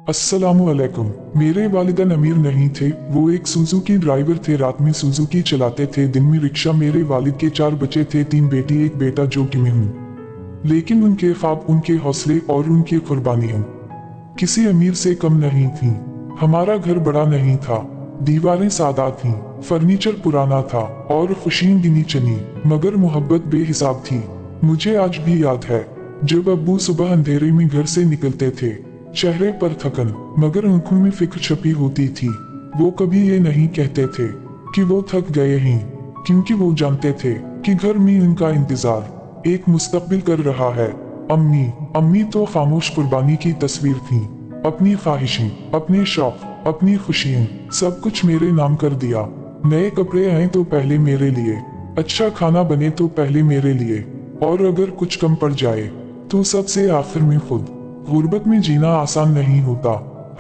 अस्सलामुअलैकुम। मेरे वालिदैन अमीर नहीं थे, वो एक सुजुकी ड्राइवर थे। रात में सुजुकी चलाते थे, दिन में रिक्शा। मेरे वालिद के 4 बच्चे थे, 3 बेटी 1 बेटा, जो कि मैं हूँ। लेकिन उनके ख्वाब, उनके हौसले और उनकी कुर्बानियाँ किसी अमीर से कम नहीं थी। हमारा घर बड़ा नहीं था, दीवारें सादा थीं, फर्नीचर पुराना था और खुशियाँ गिनी चनी, मगर मोहब्बत बेहिसाब थी। मुझे आज भी याद है जब अब्बू सुबह अंधेरे में घर से निकलते थे, चेहरे पर थकन मगर आंखों में फिक्र छपी होती थी। वो कभी ये नहीं कहते थे कि वो थक गए हैं, क्योंकि वो जानते थे कि घर में उनका इंतजार एक मुस्तकबिल कर रहा है। अम्मी तो खामोश कुर्बानी की तस्वीर थी। अपनी ख्वाहिशें, अपने शौक, अपनी खुशियाँ, सब कुछ मेरे नाम कर दिया। नए कपड़े आए तो पहले मेरे लिए, अच्छा खाना बने तो पहले मेरे लिए, और अगर कुछ कम पड़ जाए तो सबसे आखिर में खुद। गुर्बत में जीना आसान नहीं होता,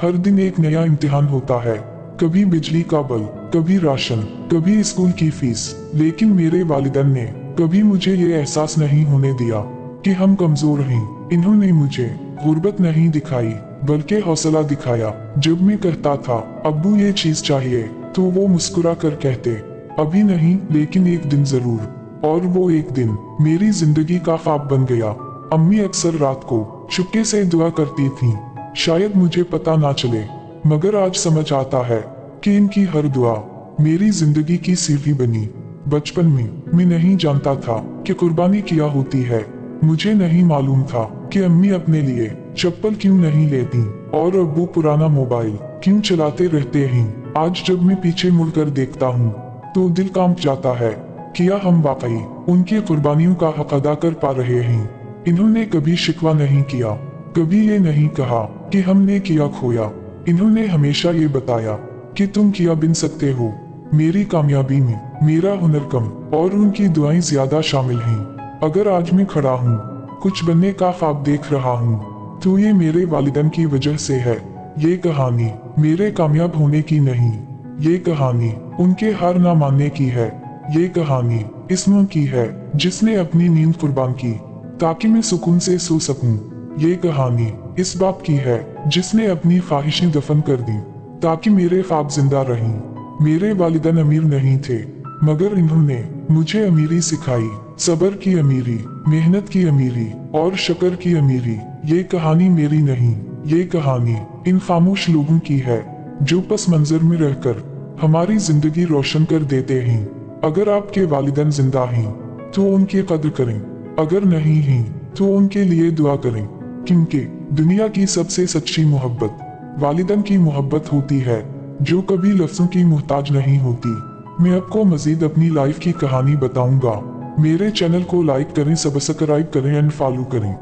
हर दिन एक नया इम्तिहान होता है। कभी बिजली का बिल, कभी राशन, कभी स्कूल की फीस। लेकिन मेरे वालिदैन ने कभी मुझे ये एहसास नहीं होने दिया कि हम कमजोर हैं। इन्होंने मुझे गुर्बत नहीं दिखाई, बल्कि हौसला दिखाया। जब मैं कहता था अब्बू ये चीज चाहिए, तो वो मुस्कुरा कर कहते अभी नहीं, लेकिन एक दिन जरूर। और वो एक दिन मेरी जिंदगी का ख्वाब बन गया। अम्मी अक्सर रात को चुपके से दुआ करती थीं, शायद मुझे पता ना चले, मगर आज समझ आता है कि इनकी हर दुआ मेरी जिंदगी की सीढ़ी बनी। बचपन में मैं नहीं जानता था कि कुर्बानी क्या होती है। मुझे नहीं मालूम था कि अम्मी अपने लिए चप्पल क्यों नहीं लेती और अब्बू पुराना मोबाइल क्यों चलाते रहते हैं। आज जब मैं पीछे मुड़कर देखता हूँ तो दिल कांप जाता है। क्या हम वाकई उनकी कुर्बानियों का हक अदा कर पा रहे हैं? इन्होंने कभी शिकवा नहीं किया, कभी ये नहीं कहा कि हमने क्या खोया। इन्होंने हमेशा ये बताया कि तुम क्या बन सकते हो। मेरी कामयाबी में मेरा हुनर कम और उनकी दुआएं ज्यादा शामिल हैं। अगर आज मैं खड़ा हूँ, कुछ बनने का ख्वाब देख रहा हूँ, तो ये मेरे वालिदैन की वजह से है। ये कहानी मेरे कामयाब होने की नहीं, ये कहानी उनके हार ना मानने की है। ये कहानी इस माँ की है जिसने अपनी नींद कुर्बान की ताकि मैं सुकून से सो सकूं। ये कहानी इस बाप की है जिसने अपनी ख्वाहिशें दफन कर दी ताकि मेरे ख्वाब जिंदा रहें। मेरे वालिदैन अमीर नहीं थे, मगर इन्होंने मुझे अमीरी सिखाई। सब्र की अमीरी, मेहनत की अमीरी और शक्र की अमीरी। ये कहानी मेरी नहीं, ये कहानी इन खामोश लोगों की है जो पस मंजर में रहकर हमारी जिंदगी रोशन कर देते हैं। अगर आपके वालिदैन जिंदा हैं तो उनकी कदर करें, अगर नहीं हैं तो उनके लिए दुआ करें, क्योंकि दुनिया की सबसे सच्ची मोहब्बत वालिदैन की मोहब्बत होती है, जो कभी लफ्जों की मोहताज नहीं होती। मैं आपको मजीद अपनी लाइफ की कहानी बताऊंगा। मेरे चैनल को लाइक करें, सब्सक्राइब करें एंड फॉलो करें।